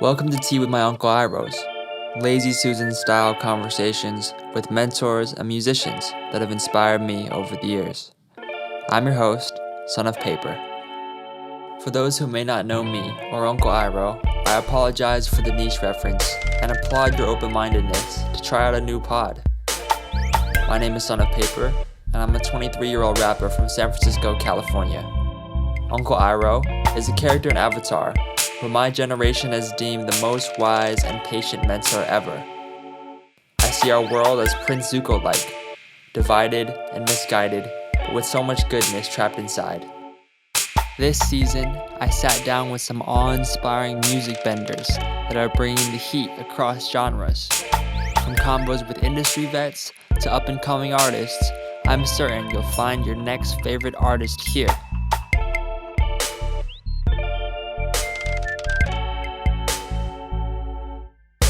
Welcome to Tea with my Uncle Irohs, lazy Susan style conversations with mentors and musicians that have inspired me over the years. I'm your host, Son of Paper. For those who may not know me or Uncle Iroh, I apologize for the niche reference and applaud your open-mindedness to try out a new pod. My name is Son of Paper, and I'm a 23-year-old rapper from San Francisco, California. Uncle Iroh is a character in Avatar who my generation has deemed the most wise and patient mentor ever. I see our world as Prince Zuko-like, divided and misguided, but with so much goodness trapped inside. This season, I sat down with some awe-inspiring music benders that are bringing the heat across genres. From combos with industry vets to up-and-coming artists, I'm certain you'll find your next favorite artist here.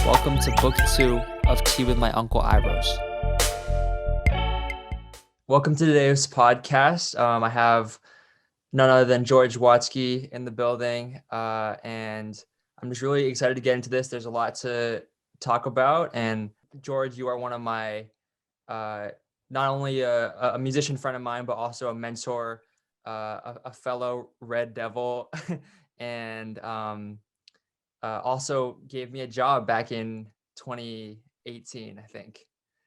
Welcome to Book 2 of Tea with my Uncle Irohs. Welcome to today's podcast. I have none other than George Watsky in the building, and I'm just really excited to get into this. There's a lot to talk about, and George, you are one of my, not only a musician friend of mine, but also a mentor, a fellow Red Devil, and also gave me a job back in 2018, I think.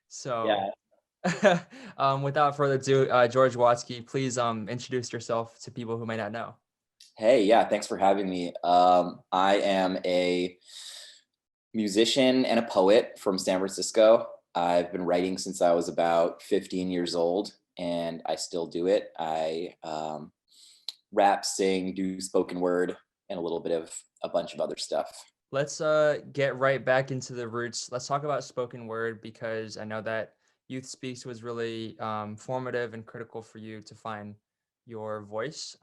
So without further ado, George Watsky, please introduce yourself to people who may not know. Hey, thanks for having me. I am a musician and a poet from San Francisco. I've been writing since I was about 15 years old, and I still do it. I rap, sing, do spoken word, and a little bit of a bunch of other stuff. Let's get right back into the roots. Let's talk about spoken word, because I know that Youth Speaks was really formative and critical for you to find your voice.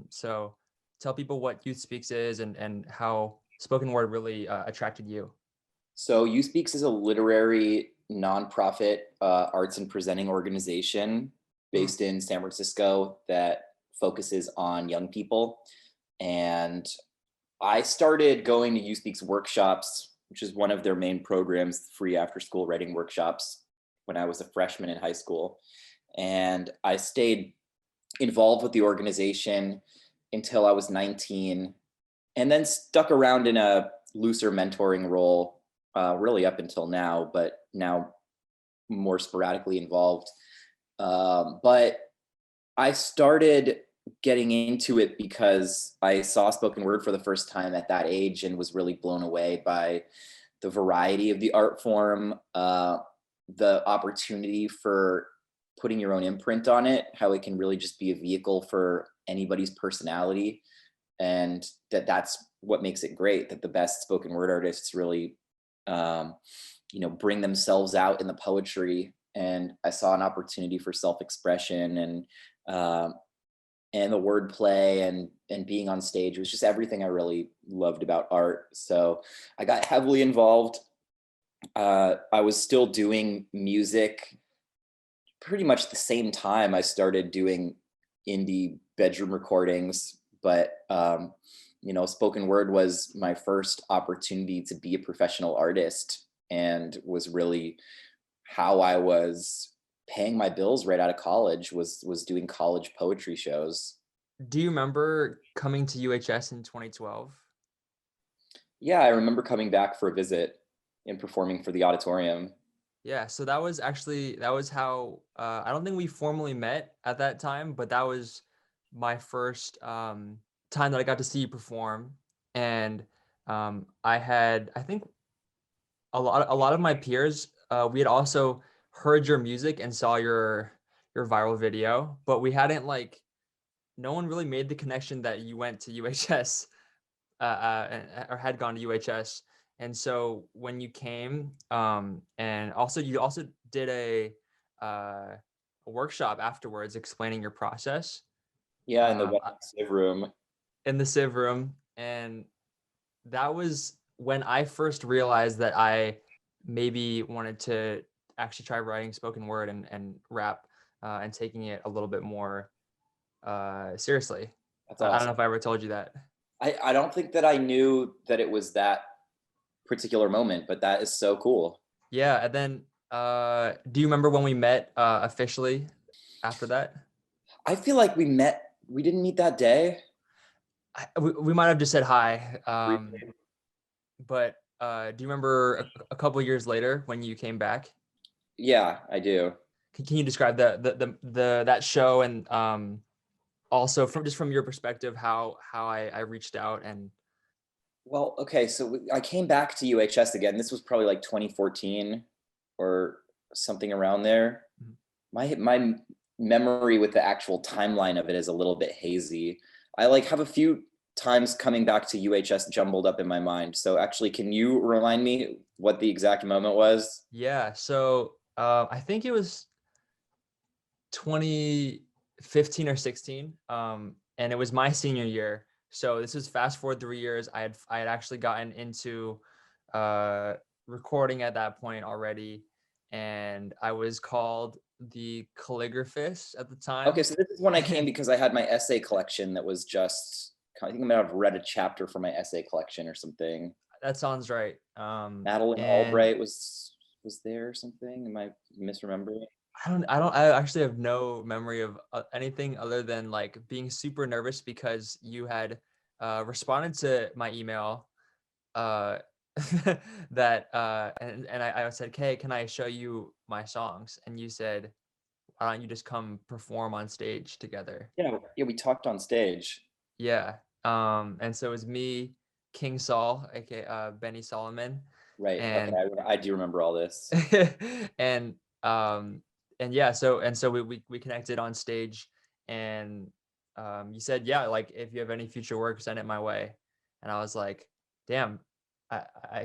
So tell people what Youth Speaks is and how spoken word really attracted you. So Youth Speaks is a literary nonprofit arts and presenting organization based in San Francisco that focuses on young people. And I started going to Youth Speaks workshops, which is one of their main programs, free after school writing workshops, when I was a freshman in high school. And I stayed involved with the organization until I was 19, and then stuck around in a looser mentoring role really up until now, but now more sporadically involved. But I started getting into it because I saw spoken word for the first time at that age and was really blown away by the variety of the art form, the opportunity for putting your own imprint on it, how it can really just be a vehicle for anybody's personality, and that's what makes it great, that the best spoken word artists really bring themselves out in the poetry. And I saw an opportunity for self-expression and the wordplay and being on stage. It was just everything I really loved about art. So I got heavily involved. I was still doing music pretty much the same time I started doing indie bedroom recordings, but spoken word was my first opportunity to be a professional artist, and was really how I was paying my bills right out of college, was doing college poetry shows. Do you remember coming to UHS in 2012? Yeah, I remember coming back for a visit and performing for the auditorium. Yeah, so that was how I don't think we formally met at that time, but that was my first time that I got to see you perform. And I think a lot of my peers, we had also heard your music and saw your viral video, but we hadn't no one really made the connection that you went to UHS or had gone to UHS. And so when you came, and also you also did a workshop afterwards explaining your process. Yeah, in the Civ room. In the Civ room, and that was when I first realized that I maybe wanted to actually try writing spoken word and rap, and taking it a little bit more seriously. That's I don't awesome. know if I ever told you that. I don't think that I knew that it was that particular moment, but that is so cool. Yeah, and then do you remember when we met officially after that? I feel like we didn't meet that day. We might have just said hi. Briefly. But do you remember a couple years later when you came back? Yeah, I do. Can you describe the that show and also from your perspective how I reached out and Well, okay, so I came back to UHS again. This was probably like 2014 or something around there. Mhm. My memory with the actual timeline of it is a little bit hazy. I like have a few times coming back to UHS jumbled up in my mind. So actually, can you remind me what the exact moment was? yeah. So I think it was 2015 or 16, and it was my senior year. So this is fast forward 3 years. I had actually gotten into uh, recording at that point already, and I was called the calligraphist at the time. Okay, so this is when I came because I had my essay collection that was just, I think I might have read a chapter from my essay collection or something. That sounds right. Madeline And Albright was there or something. Am I misremembering? I actually have no memory of anything other than like being super nervous because you had responded to my email uh that and I said, "Hey, can I show you my songs?" And you said, "Why don't you just come perform on stage together?" Yeah, yeah, we talked on stage. Yeah. And so it was me, King Saul, aka Benny Solomon, Right. Okay, and I do remember all this. and um and yeah, so we connected on stage, and you said, yeah, like if you have any future work, send it my way. And I was like, damn,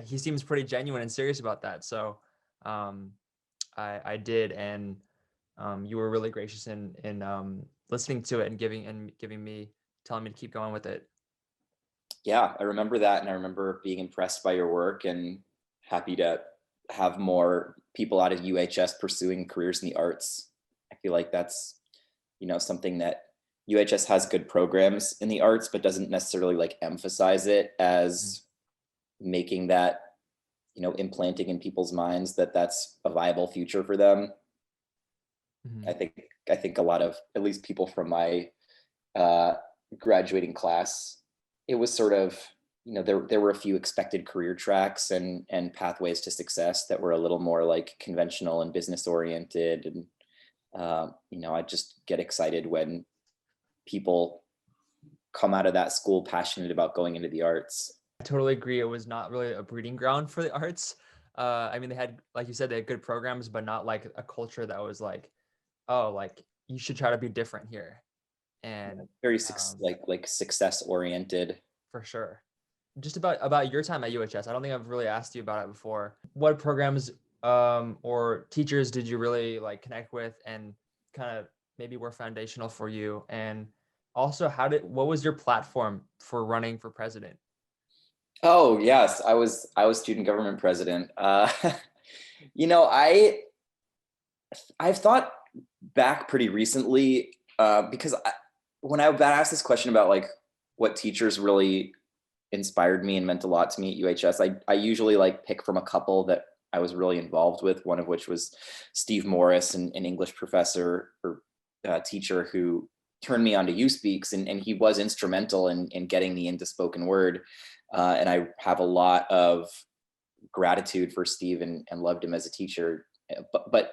he seems pretty genuine and serious about that. So um I did, and you were really gracious in listening to it and giving me, telling me to keep going with it. Yeah, I remember that, and I remember being impressed by your work and happy to have more people out of UHS pursuing careers in the arts. I feel like that's, something that UHS has good programs in the arts, but doesn't necessarily like emphasize it Mhm. as making that, implanting in people's minds that that's a viable future for them. I Mhm. think I think a lot of, at least people from my uh, graduating class, it was sort of, there were a few expected career tracks and pathways to success that were a little more like conventional and business oriented. And I just get excited when people come out of that school passionate about going into the arts. I totally agree. It was not really a breeding ground for the arts. I mean, they had, like you said, they had good programs, but not like a culture that was like, oh, like you should try to be different here. And Very um, like success oriented. for sure. Just about your time at UHS, I don't think I've really asked you about it before. What programs or teachers did you really like connect with and kind of maybe were foundational for you? And also, what was your platform for running for president? Oh yes, I was student government president. You know, I I've thought back pretty recently because when I got asked this question about like what teachers really inspired me and meant a lot to me at UHS, I usually like pick from a couple that I was really involved with. One of which was Steve Morris, an English professor or teacher who turned me on to USpeaks, and he was instrumental in getting me into spoken word. And I have a lot of gratitude for Steve and loved him as a teacher. But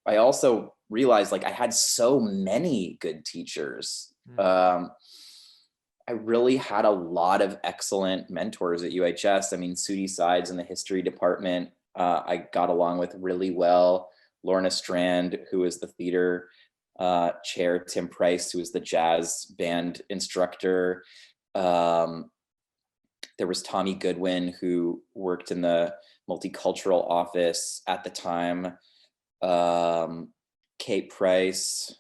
I also realized like I had so many good teachers. Mm, I really had a lot of excellent mentors at UHS. I mean, Sudi Sides in the history department, I got along with really well. Lorna Strand, who is the theater chair, Tim Price, who is the jazz band instructor. Um, there was Tommy Goodwin, who worked in the multicultural office at the time. Um, Kate Price.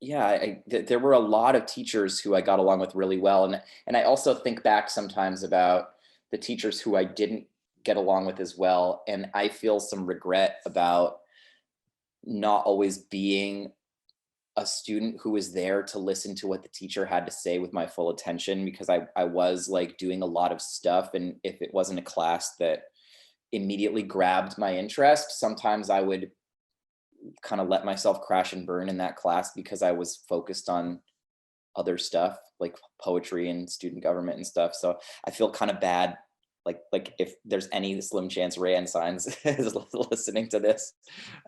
Yeah, there were a lot of teachers who I got along with really well, and I also think back sometimes about the teachers who I didn't get along with as well, and I feel some regret about not always being a student who was there to listen to what the teacher had to say with my full attention, because I was like doing a lot of stuff. And if it wasn't a class that immediately grabbed my interest, sometimes I would kind of let myself crash and burn in that class because I was focused on other stuff like poetry and student government and stuff. So I feel kind of bad. Like if there's any slim chance Rayanne Signs is listening to this,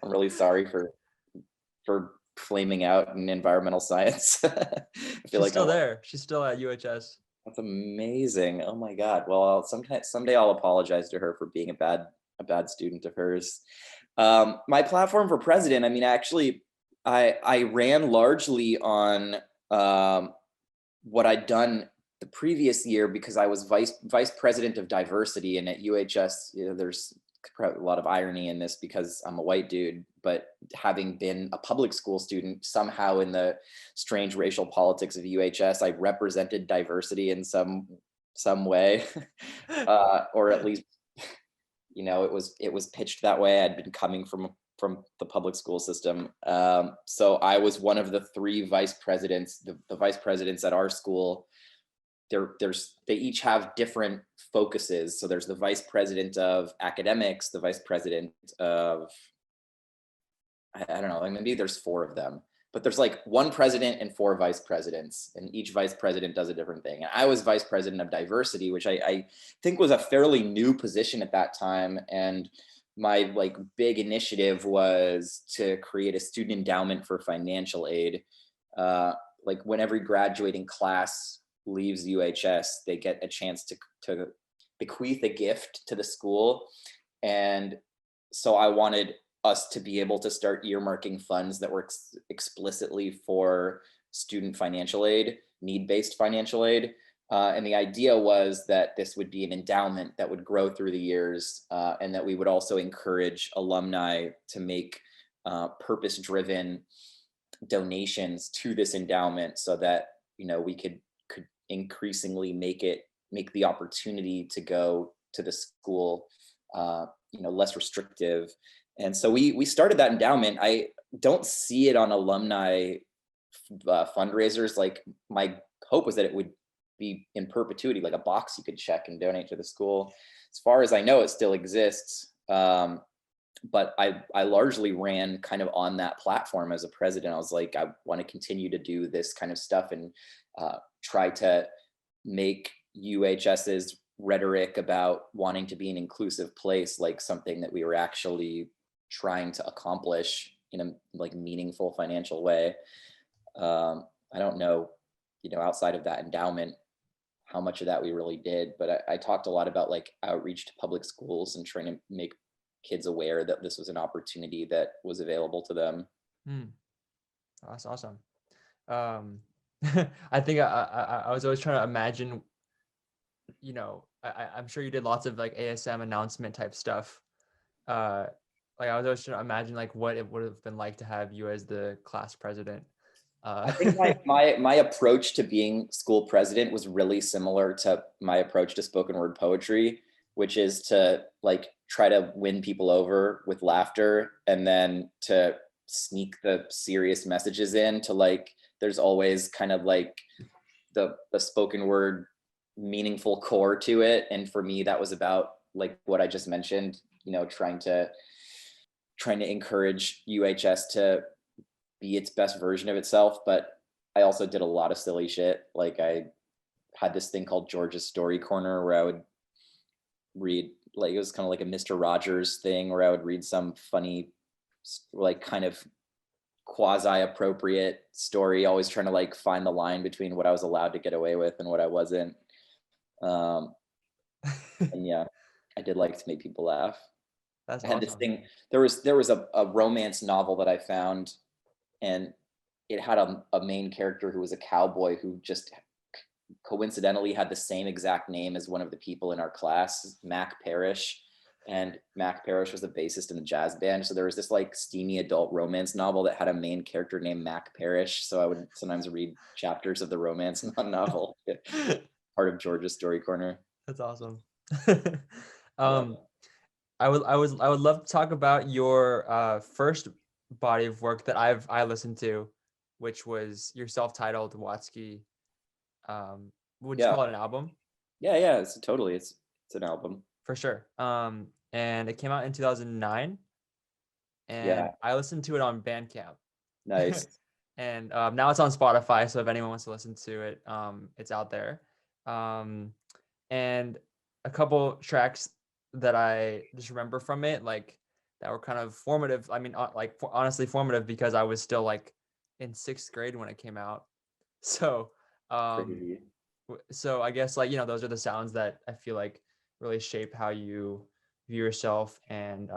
I'm really sorry for flaming out in environmental science. I feel She's like still there. She's still at UHS. that's amazing. Oh my God. Well, someday I'll apologize to her for being a bad student of hers. My platform for president. I mean, actually, I ran largely on what I'd done the previous year because I was vice president of diversity, and at UHS, there's a lot of irony in this because I'm a white dude, but having been a public school student, somehow in the strange racial politics of UHS, I represented diversity in some way, or at least it was pitched that way. I'd been coming from the public school system, so I was one of the three vice presidents. The vice presidents at our school, they each have different focuses. So there's the vice president of academics, the vice president of, I don't know, like maybe there's four of them, but there's like one president and four vice presidents, and each vice president does a different thing. And I was vice president of diversity, which I think was a fairly new position at that time. And my like big initiative was to create a student endowment for financial aid. Like when every graduating class leaves UHS, they get a chance to bequeath a gift to the school. And so I wanted us to be able to start earmarking funds that were explicitly for student financial aid, need-based financial aid. And the idea was that this would be an endowment that would grow through the years, and that we would also encourage alumni to make purpose-driven donations to this endowment, so that we could increasingly make the opportunity to go to the school less restrictive. And so we started that endowment. I don't see it on alumni fundraisers. Like my hope was that it would be in perpetuity, like a box you could check and donate to the school. As far as I know, it still exists. But I largely ran kind of on that platform as a president. I was like, I want to continue to do this kind of stuff and try to make UHS's rhetoric about wanting to be an inclusive place like something that we were actually trying to accomplish in a like meaningful financial way. I don't know, outside of that endowment, how much of that we really did, but I talked a lot about like outreach to public schools and trying to make kids aware that this was an opportunity that was available to them. That's awesome. I think I was always trying to imagine, I'm sure you did lots of like ASM announcement type stuff. Like I was always trying to imagine like what it would have been like to have you as the class president. I think my approach to being school president was really similar to my approach to spoken word poetry, which is to like try to win people over with laughter, and then to sneak the serious messages in. To like, there's always kind of like the spoken word meaningful core to it. And for me, that was about like what I just mentioned, trying to encourage UHS to be its best version of itself. But I also did a lot of silly shit. Like I had this thing called George's Story Corner, where I would read, like, it was kind of like a Mr. Rogers thing, where I would read some funny, like kind of quasi appropriate story, always trying to like find the line between what I was allowed to get away with and what I wasn't. And yeah, I did like to make people laugh. That's I had this awesome. thing. There was a romance novel that I found, and it had a main character who was a cowboy who just coincidentally had the same exact name as one of the people in our class, Mac Parrish. And Mac Parrish was the bassist in the jazz band. So there was this like steamy adult romance novel that had a main character named Mac Parrish. So I would sometimes read chapters of the romance novel, part of George's Story Corner. That's awesome. Yeah. I would love to talk about your first body of work that I listened to. which was your self-titled Watsky. Would you Yeah. call it an album? Yeah. It's an album. For sure. And it came out in 2009, Yeah. and I listened to it on Bandcamp. Nice. And now it's on Spotify, so if anyone wants to listen to it, it's out there. Um, and a couple tracks that I just remember from it, like that were kind of formative. I mean, honestly formative because I was still like in 6th grade when it came out. So, um, Crazy. so I guess like those are the sounds that I feel like really shape how you view yourself, and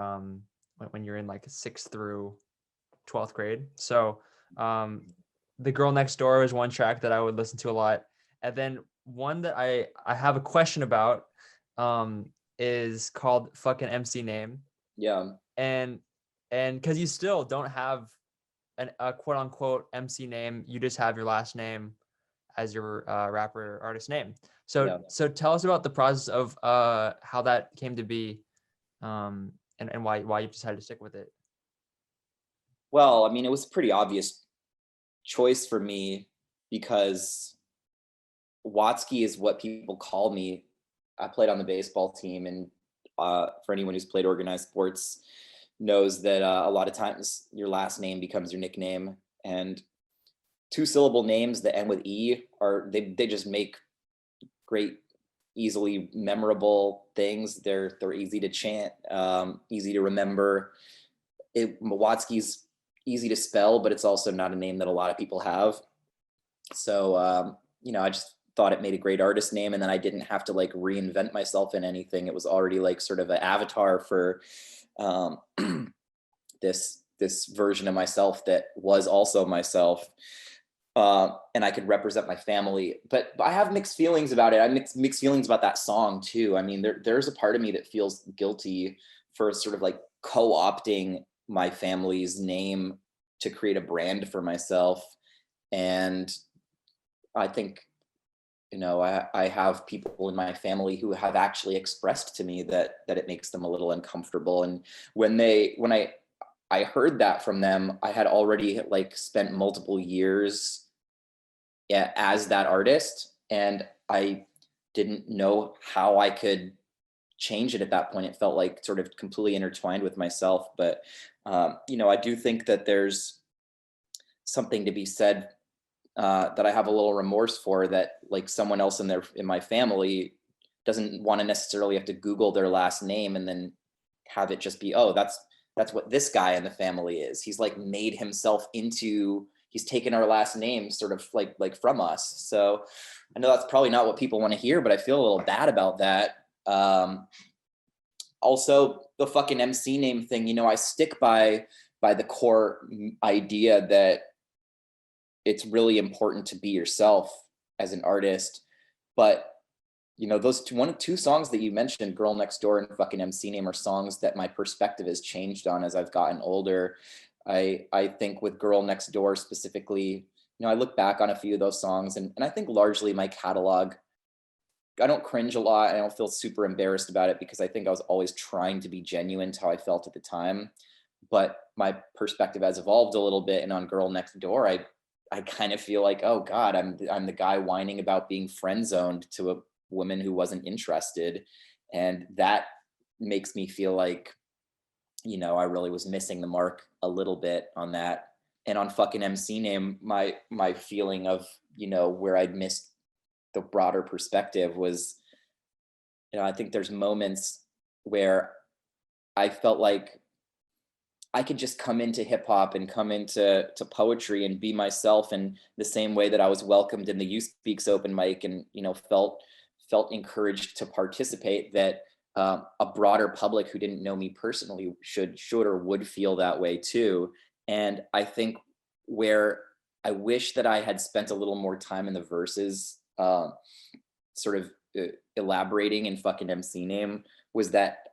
when you're in like 6th through 12th grade. So um, The Girl Next Door is one track that I would listen to a lot. And then one that I have a question about is called Fucking MC Name. Yeah. And because you still don't have a quote unquote MC name, you just have your last name as your rapper artist name. Yeah. So tell us about the process of how that came to be, and why you decided to stick with it. Well, I mean, it was a pretty obvious choice for me because Watsky is what people call me. I played on the baseball team, and for anyone who's played organized sports, knows that a lot of times your last name becomes your nickname. And two-syllable names that end with E they just make great, easily memorable things. They're easy to chant, easy to remember. Watsky's easy to spell, but it's also not a name that a lot of people have. So I just thought it made a great artist name, and then I didn't have to like reinvent myself in anything. It was already like sort of an avatar for um, this version of myself that was also myself. And I could represent my family, but I have mixed feelings about it. I mixed feelings about that song too. I mean, there's a part of me that feels guilty for sort of like co-opting my family's name to create a brand for myself. And I think, I have people in my family who have actually expressed to me that it makes them a little uncomfortable. And when I heard that from them, I had already like spent multiple years, yeah, as that artist, and I didn't know how I could change it at that point. It felt like sort of completely intertwined with myself. But I do think that there's something to be said, that I have a little remorse for, that like someone else in my family doesn't want to necessarily have to Google their last name and then have it just be, oh, that's what this guy in the family is. He's like made himself into, he's taken our last name sort of like from us. So I know that's probably not what people want to hear, but I feel a little bad about that. Also the fucking MC name thing, I stick by the core idea that it's really important to be yourself as an artist. But those two songs that you mentioned, Girl Next Door and fucking MC Name, are songs that my perspective has changed on as I've gotten older. I think with Girl Next Door specifically, I look back on a few of those songs, and I think largely my catalog, I don't cringe a lot. I don't feel super embarrassed about it because I think I was always trying to be genuine to how I felt at the time. But my perspective has evolved a little bit, and on Girl Next Door, I kind of feel like, oh God, I'm the guy whining about being friend zoned to a woman who wasn't interested. And that makes me feel like, I really was missing the mark a little bit on that. And on fucking MC Name, my feeling of, where I'd missed the broader perspective was, I think there's moments where I felt like I could just come into hip hop and come into poetry and be myself in the same way that I was welcomed in the You Speaks open mic, and felt encouraged to participate. That a broader public who didn't know me personally should or would feel that way too. And I think where I wish that I had spent a little more time in the verses, sort of elaborating in fucking MC Name, was that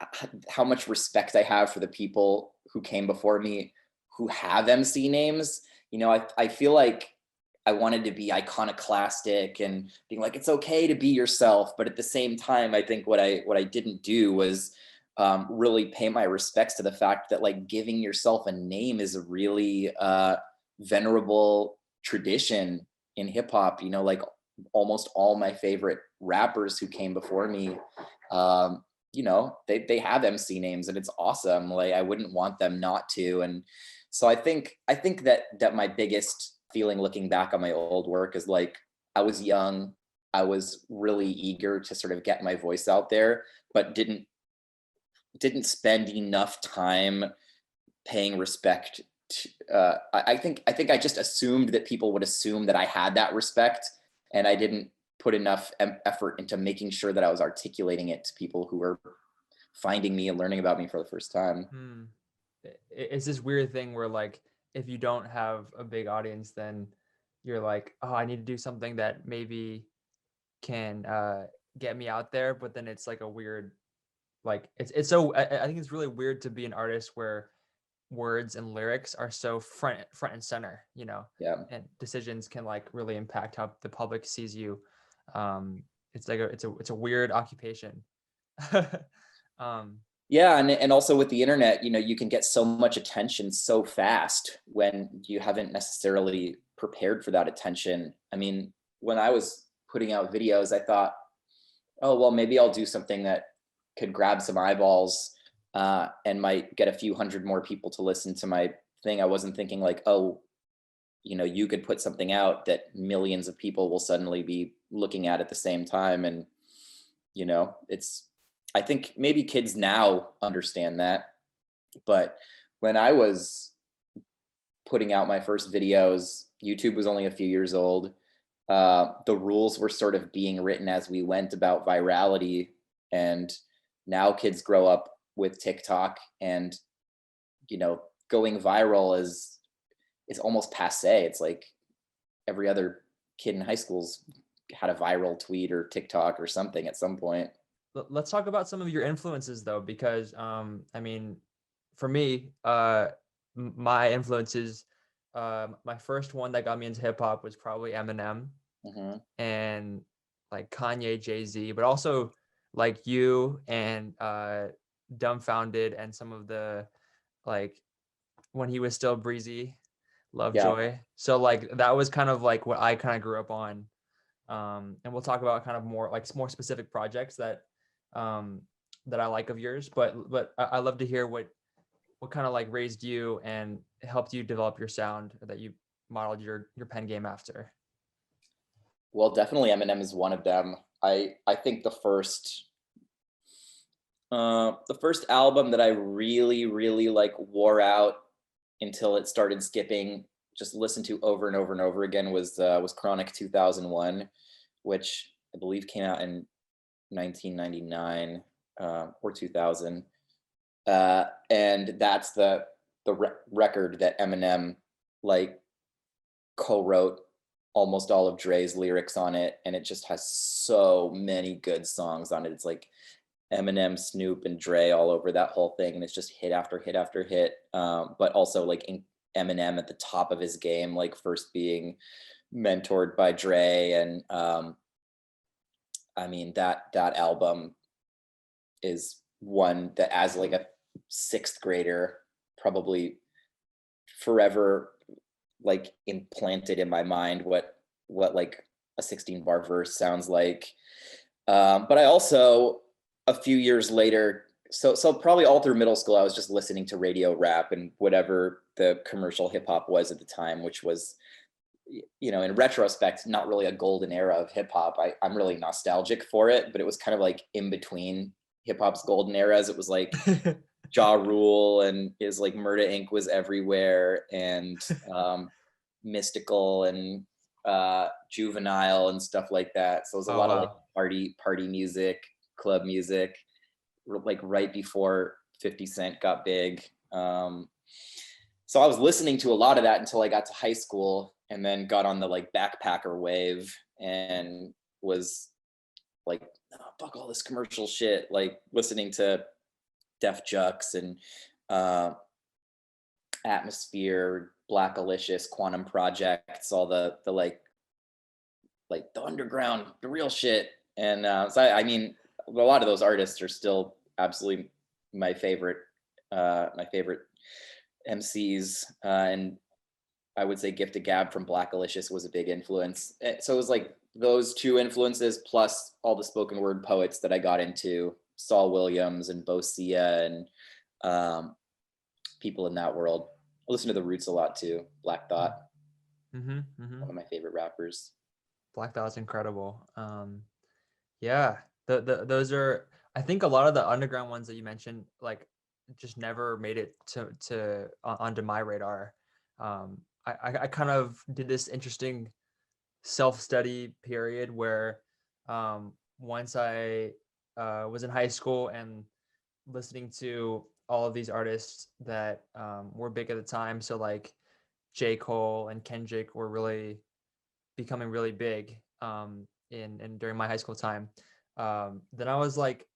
how much respect I have for the people who came before me who have MC names. I feel like I wanted to be iconoclastic and being like, it's okay to be yourself. But at the same time, I think what I didn't do was really pay my respects to the fact that like giving yourself a name is a really venerable tradition in hip hop. You know, like almost all my favorite rappers who came before me, you know, they have MC names, and it's awesome. Like I wouldn't want them not to. And so I think that my biggest feeling looking back on my old work is like I was young, I was really eager to sort of get my voice out there, but didn't spend enough time paying respect to, I think I just assumed that people would assume that I had that respect, and I didn't put enough effort into making sure that I was articulating it to people who were finding me and learning about me for the first time. Hmm. It's this weird thing where like if you don't have a big audience, then you're like, oh, I need to do something that maybe can get me out there. But then it's like a weird, like it's so I think it's really weird to be an artist where words and lyrics are so front and center, you know, Yeah. and decisions can like really impact how the public sees you. It's like it's a weird occupation. um, Yeah, and also with the internet, you know, you can get so much attention so fast when you haven't necessarily prepared for that attention. I mean, when I was putting out videos, I thought, oh well, maybe I'll do something that could grab some eyeballs, and might get a few hundred more people to listen to my thing. I wasn't thinking like, oh, you know, you could put something out that millions of people will suddenly be looking at the same time. And you know, it's, I think maybe kids now understand that, but when I was putting out my first videos, YouTube was only a few years old. The rules were sort of being written as we went about virality, and now kids grow up with TikTok, and you know, going viral is almost passe. It's like every other kid in high school's had a viral tweet or TikTok or something at some point. let's talk about some of your influences though, because I mean, for me, my influences, my first one that got me into hip hop was probably Eminem Hmm. and like Kanye, Jay-Z, but also like you and Dumbfounded and some of the like when he was still Breezy, Yeah. Lovejoy. So like that was kind of like what I kind of grew up on. And we'll talk about kind of more like more specific projects um, that I like of yours. But I love to hear what kind of like raised you and helped you develop your sound that you modeled your pen game after. Well, definitely Eminem is one of them. I think the first album that I really like wore out until it started skipping, just listened to over and over and over again was Chronic 2001, which I believe came out in 1999, or 2000. And that's the record that Eminem like co-wrote almost all of Dre's lyrics on it, and it just has so many good songs on it. It's like Eminem, Snoop, and Dre all over that whole thing, and it's just hit after hit after hit. But also like Eminem at the top of his game, like first being mentored by Dre, and I mean that album is one that as like a sixth grader probably forever like implanted in my mind what like a 16 bar verse sounds like. But I also a few years later, so probably all through middle school, I was just listening to radio rap and whatever the commercial hip hop was at the time, which was, you know, in retrospect, not really a golden era of hip hop. I'm really nostalgic for it, but it was kind of like in between hip hop's golden eras. It was like Ja Rule and his like Murda Inc. was everywhere, and Mystical and Juvenile and stuff like that. So it was a Oh lot of like wow. party music, club music, like right before 50 Cent got big. So I was listening to a lot of that until I got to high school, and then got on the like backpacker wave and was like, oh, fuck all this commercial shit, like listening to Def Jux and uh, Atmosphere, Black Alicious, Quantum Projects, all the like the underground, the real shit. And so I mean, a lot of those artists are still absolutely my favorite MCs. And I would say Gift of Gab from Black Alicious was a big influence. So it was like those two influences plus all the spoken word poets that I got into, Saul Williams and Bosia and um, people in that world. I listen to the Roots a lot too. Black Thought, Mm-hmm, mm-hmm. one of my favorite rappers. Black Thought's incredible. Yeah, those are. I think a lot of the underground ones that you mentioned, like, just never made it onto my radar. I kind of did this interesting self-study period where once I was in high school and listening to all of these artists that were big at the time. So like J. Cole and Kendrick were really becoming really big in during my high school time. Then I was like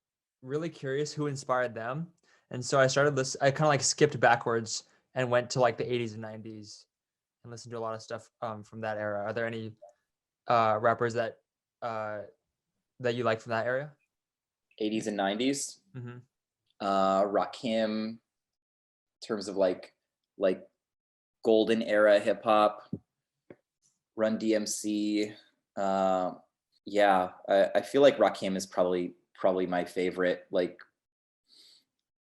really curious who inspired them. And so I started this, I kind of like skipped backwards and went to like the 80s and 90s and listened to a lot of stuff from that era. Are there any rappers uh, that you like from that area? 80s and 90s. Mm-hmm. Rakim, in terms of like golden era hip hop, Run DMC. Yeah, I feel like Rakim is probably my favorite. Like,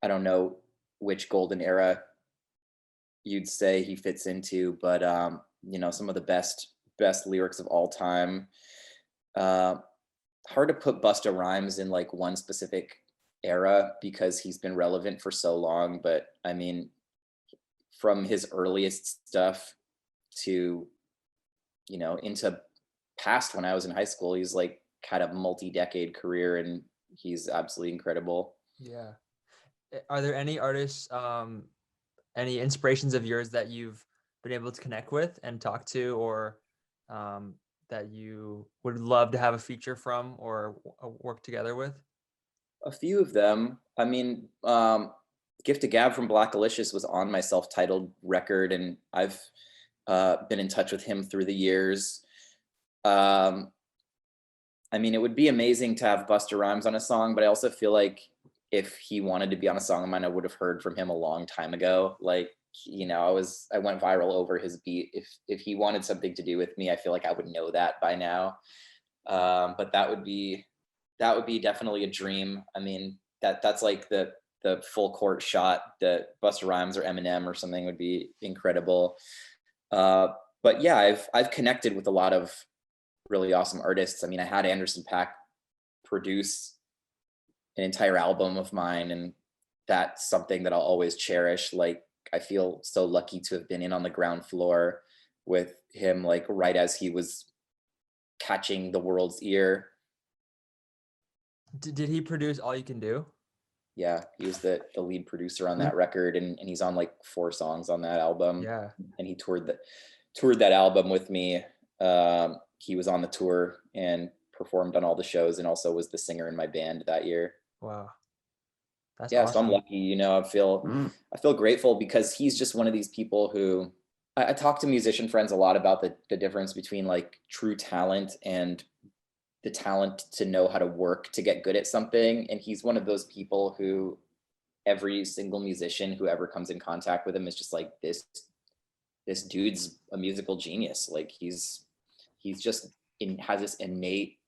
I don't know which golden era you'd say he fits into, but some of the best lyrics of all time. Uh, Hard to put Busta Rhymes in like one specific era because he's been relevant for so long, but I mean, from his earliest stuff to into past when I was in high school, he's like kind of multi-decade career and he's absolutely incredible. Yeah. Are there any artists, any inspirations of yours that you've been able to connect with and talk to, or that you would love to have a feature from or work together with? A few of them. I mean, Gift of Gab from Black Alicious was on my self-titled record, and I've been in touch with him through the years. Um, I mean, it would be amazing to have Busta Rhymes on a song, but I also feel like if he wanted to be on a song of mine, I would have heard from him a long time ago. Like, I went viral over his beat. If he wanted something to do with me, I feel like I would know that by now. But that would be definitely a dream. I mean, that's like the full court shot that Busta Rhymes or Eminem or something would be incredible. Uh, but yeah, I've connected with a lot of really awesome artists. I mean, I had Anderson Paak produce an entire album of mine, and that's something that I'll always cherish. Like, I feel so lucky to have been in on the ground floor with him, like right as he was catching the world's ear. Did he produce All You Can Do? Yeah, he was the lead producer on that record, and he's on like 4 songs on that album, Yeah. and he toured that album with me. He was on the tour and performed on all the shows, and also was the singer in my band that year. Wow. That's Yeah, so I'm awesome. lucky. I feel grateful because he's just one of these people who I talk to musician friends a lot about the difference between like true talent and the talent to know how to work to get good at something. And he's one of those people who every single musician who ever comes in contact with him is just like, this dude's a musical genius. Like, he's just has this innate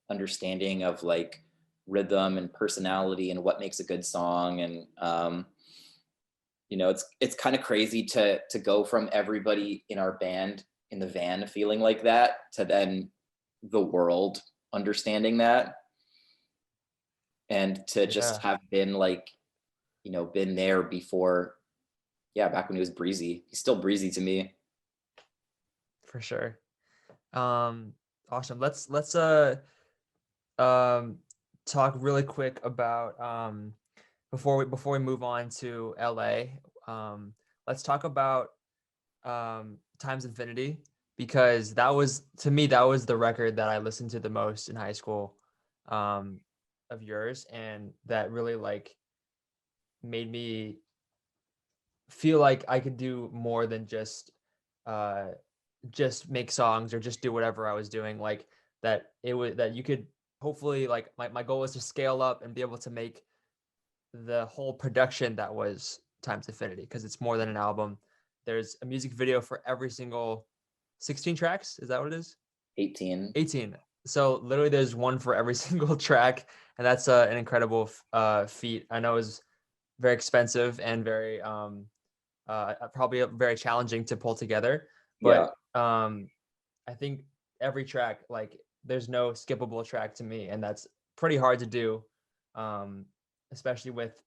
understanding of like rhythm and personality and what makes a good song. And it's kind of crazy to go from everybody in our band in the van feeling like that to then the world understanding that, and to just Yeah, have been like, been there before. Yeah, back when he was breezy. He's still breezy to me. for sure. Awesome. Let's um talk really quick about before we move on to LA. Let's talk about Times Infinity, because that was, to me, that was the record that I listened to the most in high school, um, of yours, and that really like made me feel like I could do more than uh just make songs or just do whatever I was doing. Like, that it was that you could hopefully, like, my goal was to scale up and be able to make the whole production that was Times Infinity, because it's more than an album. there's a music video for every single 16 tracks. Is that what it is? 18. 18. So literally there's one for every single track, and that's an incredible feat. I know it was very expensive and very probably very challenging to pull together, Yeah. but I think every track, like there's no skippable track to me, and that's pretty hard to do, especially with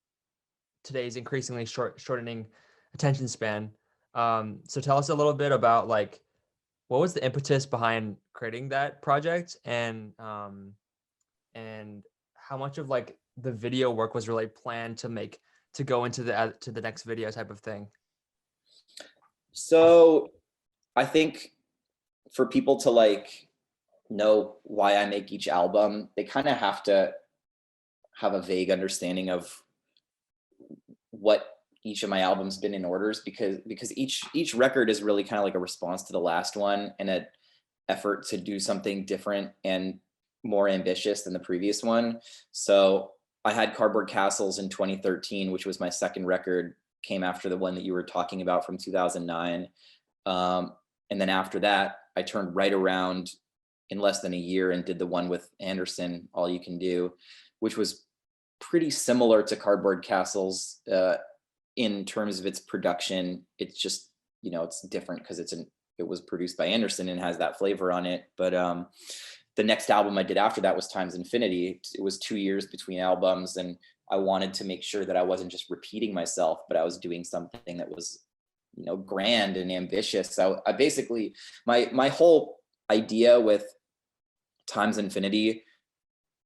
today's increasingly shortening attention span. So tell us a little bit about like what was the impetus behind creating that project, and how much of like the video work was really planned to go into the next video type of thing. So I think for people to like know why I make each album, they kind of have to have a vague understanding of what each of my albums been in orders, because each record is really kind of like a response to the last one and an effort to do something different and more ambitious than the previous one. So I had Cardboard Castles in 2013, which was my second record, came after the one that you were talking about from 2009. And then after that, I turned right around in less than a year and did the one with Anderson, All You Can Do, which was pretty similar to Cardboard Castles in terms of its production. It's just, it's different because it was produced by Anderson and has that flavor on it. But the next album I did after that was Times Infinity. It was 2 years between albums, and I wanted to make sure that I wasn't just repeating myself, but I was doing something that was, grand and ambitious. So I basically, my whole idea with Times Infinity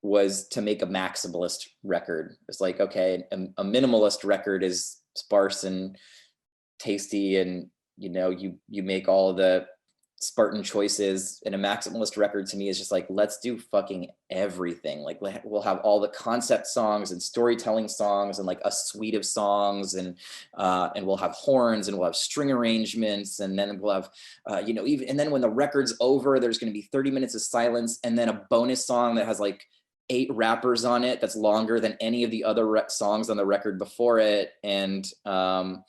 was to make a maximalist record. It's like, okay, a minimalist record is sparse and tasty, and you make all of the Spartan choices. And a maximalist record to me is just like, let's do fucking everything. Like we'll have all the concept songs and storytelling songs and like a suite of songs, and we'll have horns and we'll have string arrangements, and then we'll have even, and then when the record's over, there's going to be 30 minutes of silence and then a bonus song that has like 8 rappers on it that's longer than any of the other songs on the record before it. And my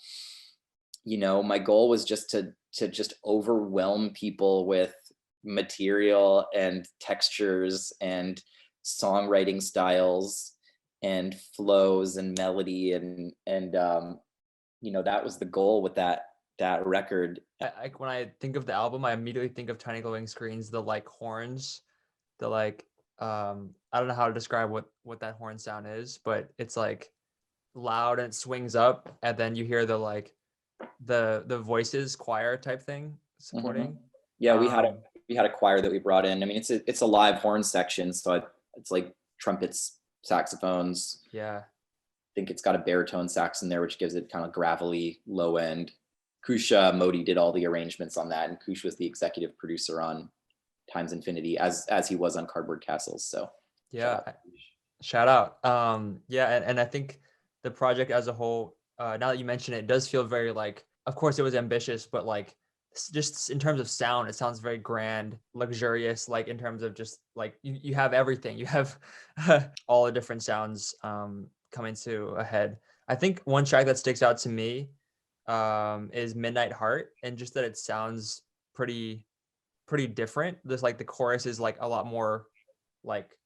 goal was just to just overwhelm people with material and textures and songwriting styles and flows and melody, and that was the goal with that record. When I think of the album, I immediately think of Tiny Glowing Screens, the like horns, the like I don't know how to describe what that horn sound is, but it's like loud and it swings up, and then you hear the like the voices choir type thing supporting. Mm-hmm. Yeah, we had a choir that we brought in. I mean, it's a live horn section, so it's like trumpets, saxophones. Yeah. I think it's got a baritone sax in there, which gives it kind of gravelly low end. Kush Modi did all the arrangements on that, and Kush was the executive producer on Times Infinity, as he was on Cardboard Castles. So yeah, shout out. And I think the project as a whole, now that you mention it, does feel very like, of course it was ambitious, but like just in terms of sound, it sounds very grand, luxurious, like in terms of just like you have everything. You have all the different sounds coming to a head. I think one track that sticks out to me is Midnight Heart, and just that it sounds pretty different. There's like the chorus is like a lot more like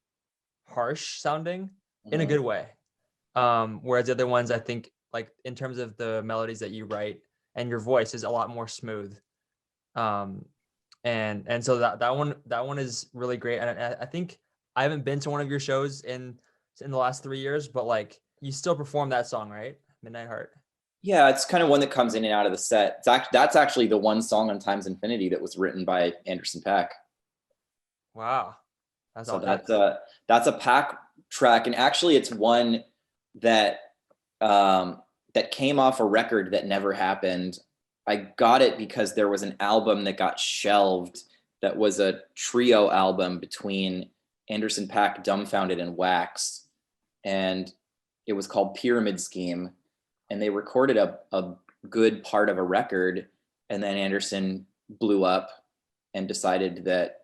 harsh sounding in a good way. Whereas the other ones, I think like in terms of the melodies that you write and your voice is a lot more smooth. And so that one is really great. And I think I haven't been to one of your shows in the last 3 years, but like you still perform that song, right? Midnight Heart. Yeah, it's kind of one that comes in and out of the set. That's actually the one song on Times Infinity that was written by Anderson .Paak. Wow. So that's a Paak track, and actually it's one that that came off a record that never happened. I got it because there was an album that got shelved that was a trio album between Anderson .Paak, Dumbfounded, and Wax, and it was called Pyramid Scheme, and they recorded a good part of a record, and then Anderson blew up and decided that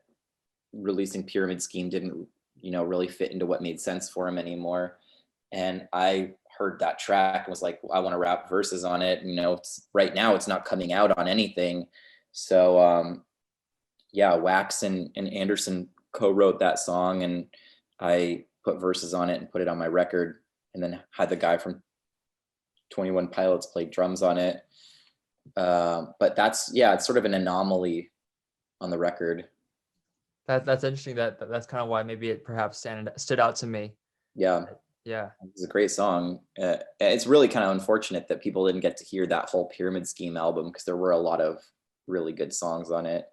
releasing Pyramid Scheme didn't really fit into what made sense for him anymore. And I heard that track and was like, I want to rap verses on it. It's right now it's not coming out on anything. So yeah, Wax and Anderson co-wrote that song, and I put verses on it and put it on my record, and then had the guy from 21 Pilots play drums on it. But it's sort of an anomaly on the record. That's interesting. That's kind of why maybe it perhaps stood out to me. Yeah. Yeah. It's a great song. It's really kind of unfortunate that people didn't get to hear that whole Pyramid Scheme album, because there were a lot of really good songs on it.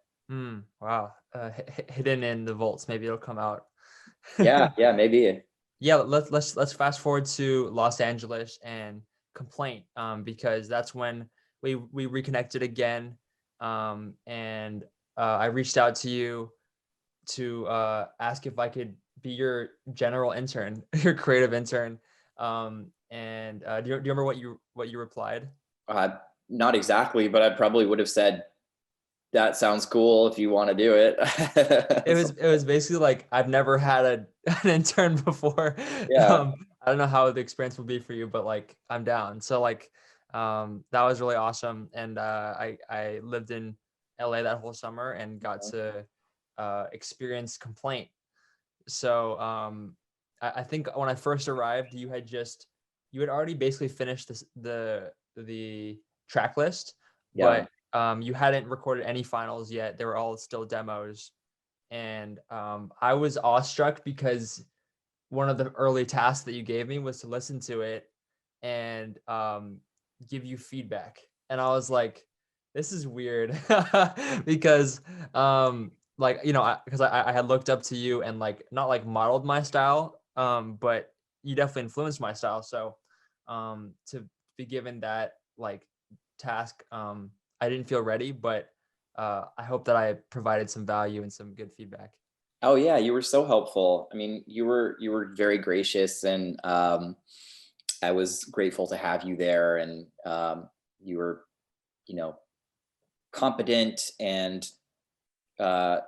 Wow. Hidden in the vaults. Maybe it'll come out. Yeah, maybe. Yeah, let's fast forward to Los Angeles and Complaint, because that's when we reconnected again, and I reached out to you to ask if I could be your general intern, your creative intern. And do you remember what you replied? Not exactly, but I probably would have said, that sounds cool if you want to do it. It was basically like, I've never had an intern before. Yeah. I don't know how the experience will be for you, but like, I'm down. So like, that was really awesome. And I lived in LA that whole summer and got to experience Complaint. So I think when I first arrived, you had already basically finished the track list, Yeah. but you hadn't recorded any finals yet. They were all still demos. And I was awestruck because one of the early tasks that you gave me was to listen to it and give you feedback. And I was like, this is weird because like, because I had looked up to you and like not like modeled my style, but you definitely influenced my style. So to be given that like task, I didn't feel ready, but I hope that I provided some value and some good feedback. Oh yeah, you were so helpful. I mean, you were very gracious, and I was grateful to have you there, and you were, you know, competent and uh,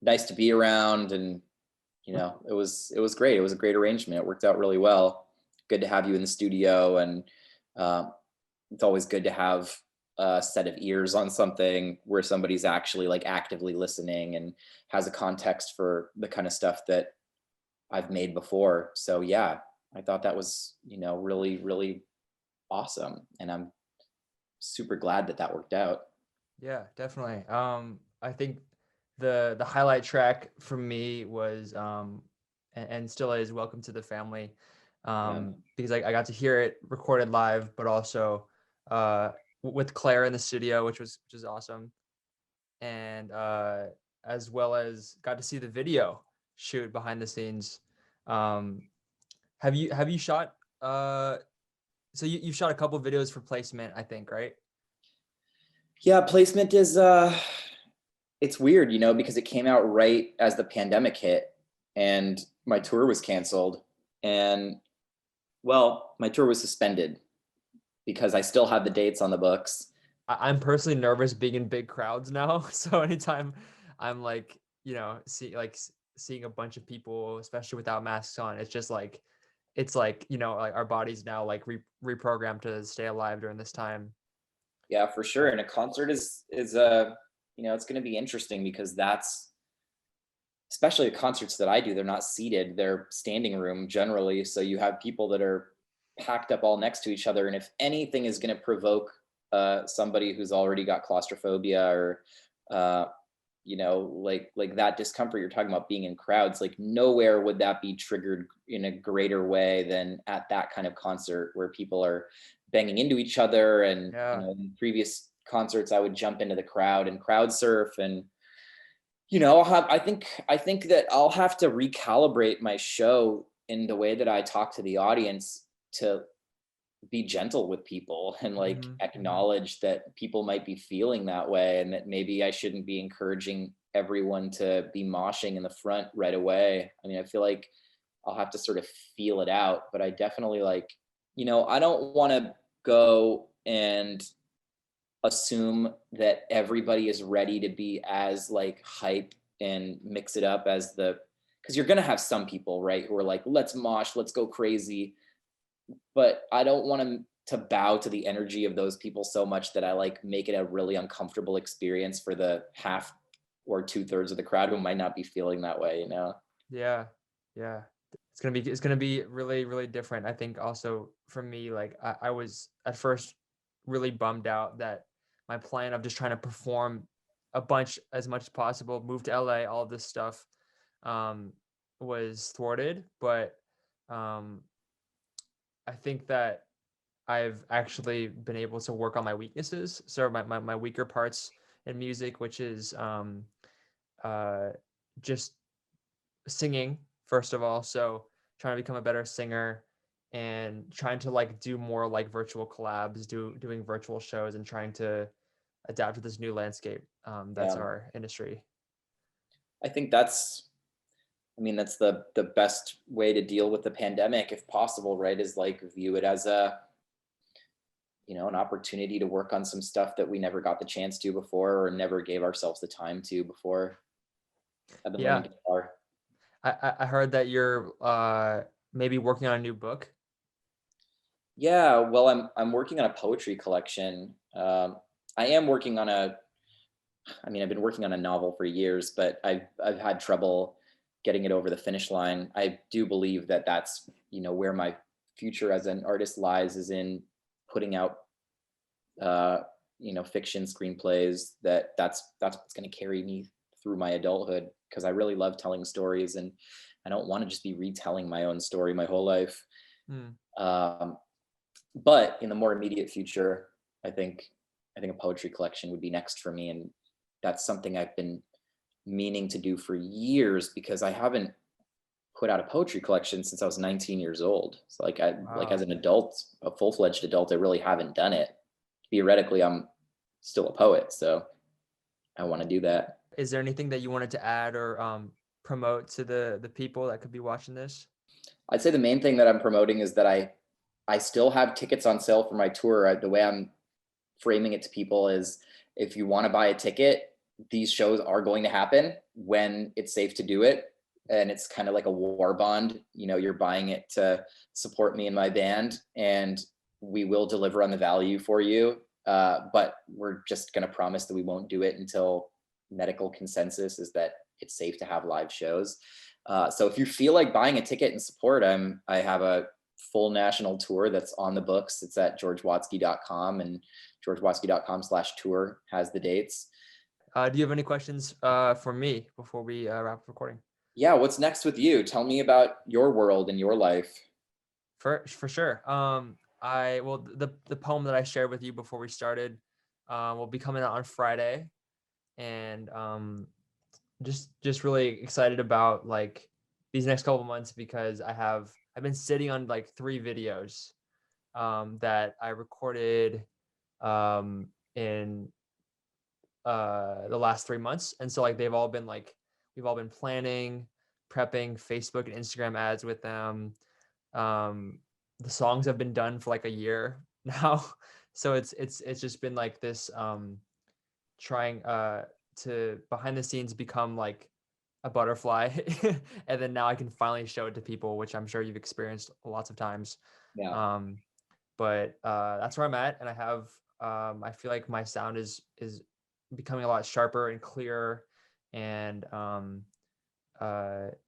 nice to be around, and it was great. It was a great arrangement. It worked out really well. Good to have you in the studio, and um, it's always good to have a set of ears on something where somebody's actually like actively listening and has a context for the kind of stuff that I've made before. So yeah, I thought that was, really, really awesome. And I'm super glad that that worked out. Yeah, definitely. I think the highlight track for me was and still is "Welcome to the Family," Yeah. because I got to hear it recorded live, but also with Claire in the studio, which was awesome, and as well as got to see the video shoot behind the scenes. Um, have you shot? So you've shot a couple videos for placement, I think, right? Yeah, placement is it's weird, because it came out right as the pandemic hit and my tour was canceled. And well, my tour was suspended because I still had the dates on the books. I'm personally nervous being in big crowds now. So anytime I'm like, seeing a bunch of people, especially without masks on, it's like, like our bodies now like reprogrammed to stay alive during this time. Yeah, for sure. And a concert is it's going to be interesting because that's, especially the concerts that I do, they're not seated, they're standing room generally. So you have people that are packed up all next to each other. And if anything is going to provoke somebody who's already got claustrophobia or, like that discomfort you're talking about being in crowds, like nowhere would that be triggered in a greater way than at that kind of concert where people are banging into each other. And, Yeah. in previous concerts, I would jump into the crowd and crowd surf, and I think that I'll have to recalibrate my show in the way that I talk to the audience to be gentle with people and like acknowledge that people might be feeling that way, and that maybe I shouldn't be encouraging everyone to be moshing in the front right away. I mean, I feel like I'll have to sort of feel it out, but I definitely I don't want to go and assume that everybody is ready to be as like hype and mix it up as because you're going to have some people, right, who are like, let's mosh, let's go crazy. but I don't want to bow to the energy of those people so much that I like make it a really uncomfortable experience for the half or 2/3 of the crowd who might not be feeling that way, you know? Yeah. Yeah. It's gonna be really, really different. I think also for me, like I was at first really bummed out that my plan of just trying to perform a bunch as much as possible, move to LA, all of this stuff, um, was thwarted. But um, I think that I've actually been able to work on my weaknesses. So my weaker parts in music, which is uh, just singing, first of all. So trying to become a better singer and trying to like do more like virtual collabs, doing virtual shows and trying to adapt to this new landscape. That's Yeah. our industry. I think that's the best way to deal with the pandemic if possible, right? Is like view it as an opportunity to work on some stuff that we never got the chance to before or never gave ourselves the time to before. I've been learning Yeah, guitar. I heard that you're maybe working on a new book. Yeah, well, I'm working on a poetry collection. I am working on I've been working on a novel for years, but I've had trouble getting it over the finish line. I do believe that that's where my future as an artist lies, is in putting out uh, fiction screenplays. That's what's going to carry me through my adulthood, because I really love telling stories, and I don't want to just be retelling my own story my whole life. Hmm. Um, but in the more immediate future, I think I think a poetry collection would be next for me, and that's something I've been meaning to do for years, because I haven't put out a poetry collection since I was 19 years old. So like as Wow. an adult, a full-fledged adult, I really haven't done it. Theoretically, I'm still a poet, so I want to do that. Is there anything that you wanted to add or promote to the people that could be watching this? I'd say the main thing that I'm promoting is that I still have tickets on sale for my tour. The way I'm framing it to people is, if you want to buy a ticket, these shows are going to happen when it's safe to do it. And it's kind of like a war bond. You're buying it to support me and my band, and we will deliver on the value for you. But we're just going to promise that we won't do it until medical consensus is that it's safe to have live shows. So if you feel like buying a ticket and support, I have a full national tour that's on the books. It's at georgewatsky.com, and georgewatsky.com/tour has the dates. Do you have any questions for me before we wrap up recording? Yeah, what's next with you? Tell me about your world and your life. For sure. I well the poem that I shared with you before we started will be coming out on Friday, and just really excited about like these next couple of months because I've been sitting on like 3 videos that I recorded in the last 3 months, and so like they've all been like we've all been planning, prepping Facebook and Instagram ads with them. um the songs have been done for like a year now, so it's just been like this trying to behind the scenes become like a butterfly and then now I can finally show it to people, which I'm sure you've experienced lots of times. Yeah. um but that's where I'm at, and I have I feel like my sound is becoming a lot sharper and clearer, and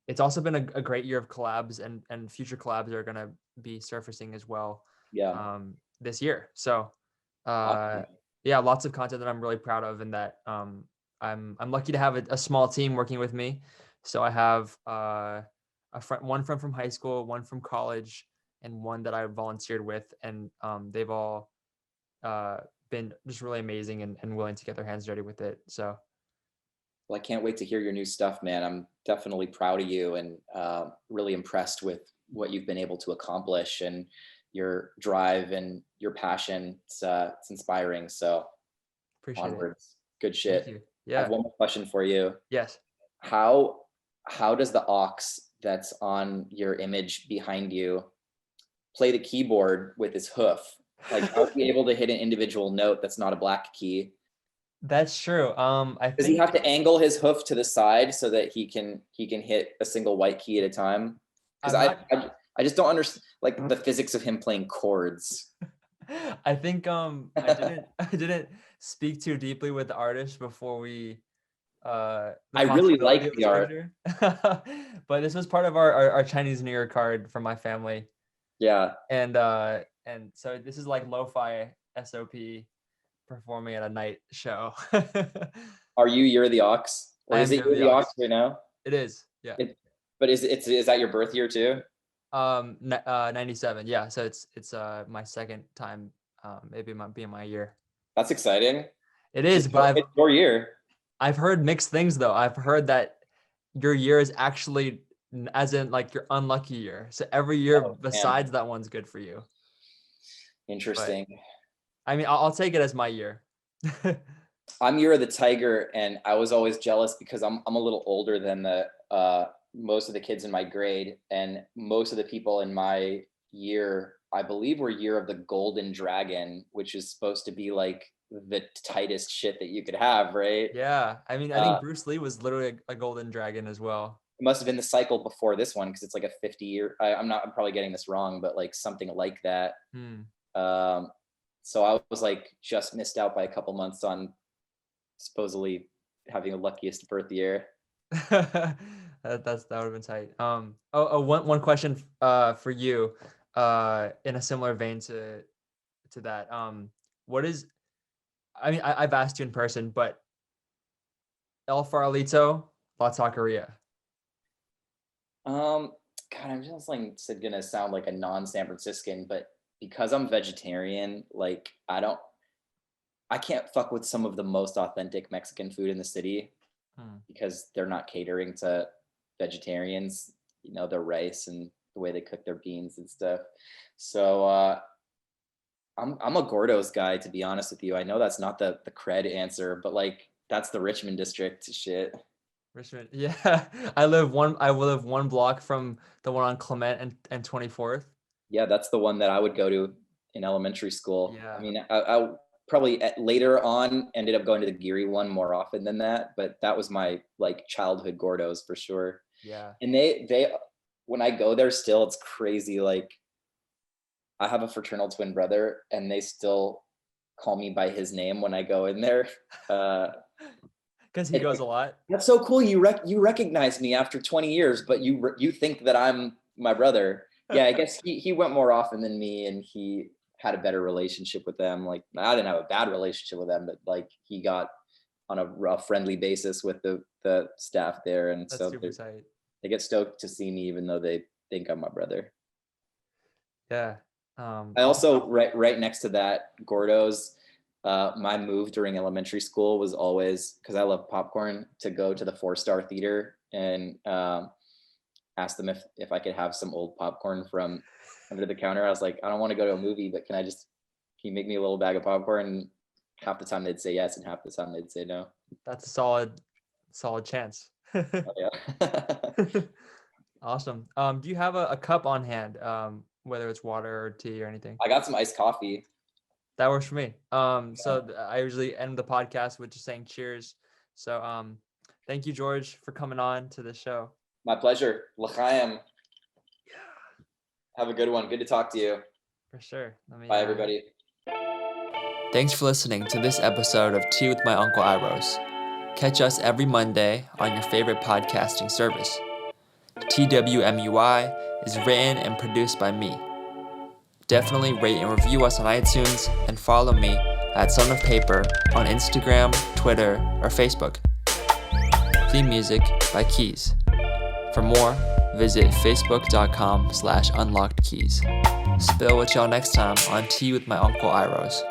it's also been a great year of collabs, and future collabs are going to be surfacing as well Yeah. this year. So uh, Awesome. yeah, lots of content that I'm really proud of, and that I'm lucky to have a small team working with me. So I have one friend from high school, one from college, and one that I volunteered with, and they've all uh, been just really amazing and willing to get their hands dirty with it. So Well, I can't wait to hear your new stuff, man. I'm definitely proud of you, and really impressed with what you've been able to accomplish, and your drive and your passion. It's inspiring. So appreciate it. onwards. Good Thank shit. you. I have Yeah. one more question for you. Yes. How how does the aux that's on your image behind you play the keyboard with his hoof? Like, how is he able to hit an individual note that's not a black key? That's true. I Does he think have to angle his hoof to the side so that he can hit a single white key at a time? Because I'm not. I just don't understand like the physics of him playing chords. I think I didn't speak too deeply with the artist before the I really possibility like of the art. exposure. But this was part of our Chinese New Year card from my family. Yeah. And so this is like lo-fi SOP performing at a night show. Are you Year of the Ox? Or I is am it Year Year of of the the Ox Ox. right now? It is, yeah. But is that your birth year too? 97. Yeah, so it's my second time maybe might be my year. That's exciting. It is, but It's your year. I've heard mixed things though. I've heard that your year is actually as in like your unlucky year. So every year Oh, man. besides that one's good for you. But Interesting. I mean, I'll take it as my year. I'm Year of the Tiger, and I was always jealous because I'm a little older than the most of the kids in my grade, and most of the people in my year, I believe, were Year of the Golden Dragon, which is supposed to be like the tightest shit that you could have, right? Yeah, I mean, I think Bruce Lee was literally a golden dragon as well. It must have been the cycle before this one because it's like a 50-year. I'm probably getting this wrong, but like something like that. So I was like just missed out by a couple months on supposedly having the luckiest birth year. That would have been tight. One question for you in a similar vein to that. What is, I mean, I've asked you in person, but El Farolito, La Taqueria. God, I'm just like gonna sound like a non-San Franciscan, but because I'm vegetarian, like I can't fuck with some of the most authentic Mexican food in the city because they're not catering to vegetarians, you know, their rice and the way they cook their beans and stuff. So I'm a Gordo's guy, to be honest with you. I know that's not the cred answer, but like that's the Richmond district shit. Richmond, yeah. I will live one block from the one on Clement and 24th. Yeah, that's the one that I would go to in elementary school. Yeah. I mean, I probably later on ended up going to the Geary one more often than that, but that was my like childhood Gordo's for sure. Yeah. And they when I go there still, it's crazy. Like I have a fraternal twin brother and they still call me by his name when I go in there. Because he goes a lot. That's so cool. You recognize me after 20 years, but you think that I'm my brother. Yeah, I guess he went more often than me, and he had a better relationship with them. Like I didn't have a bad relationship with them, but like he got on a friendly basis with the staff there, and That's so super tight. They get stoked to see me, even though they think I'm my brother. Yeah. I also right next to that Gordo's. My move during elementary school was always, because I love popcorn, to go to the 4-Star Theater and ask them if I could have some old popcorn from under the counter. I was like, I don't want to go to a movie, but can you make me a little bag of popcorn? And half the time they'd say yes, and half the time they'd say no. That's a solid chance. Oh, yeah. Awesome. Do you have a cup on hand, whether it's water or tea or anything? I got some iced coffee. That works for me. So I usually end the podcast with just saying cheers. So thank you, George, for coming on to the show. My pleasure. L'chaim. Yeah. Have a good one. Good to talk to you. For sure. Bye, everybody. Thanks for listening to this episode of Tea with My Uncle Irohs. Catch us every Monday on your favorite podcasting service. TWMUI is written and produced by me. Definitely rate and review us on iTunes and follow me at Son of Paper on Instagram, Twitter, or Facebook. Theme music by Keys. For more, visit facebook.com/unlockedkeys. Spill with y'all next time on Tea with My Uncle Irohs.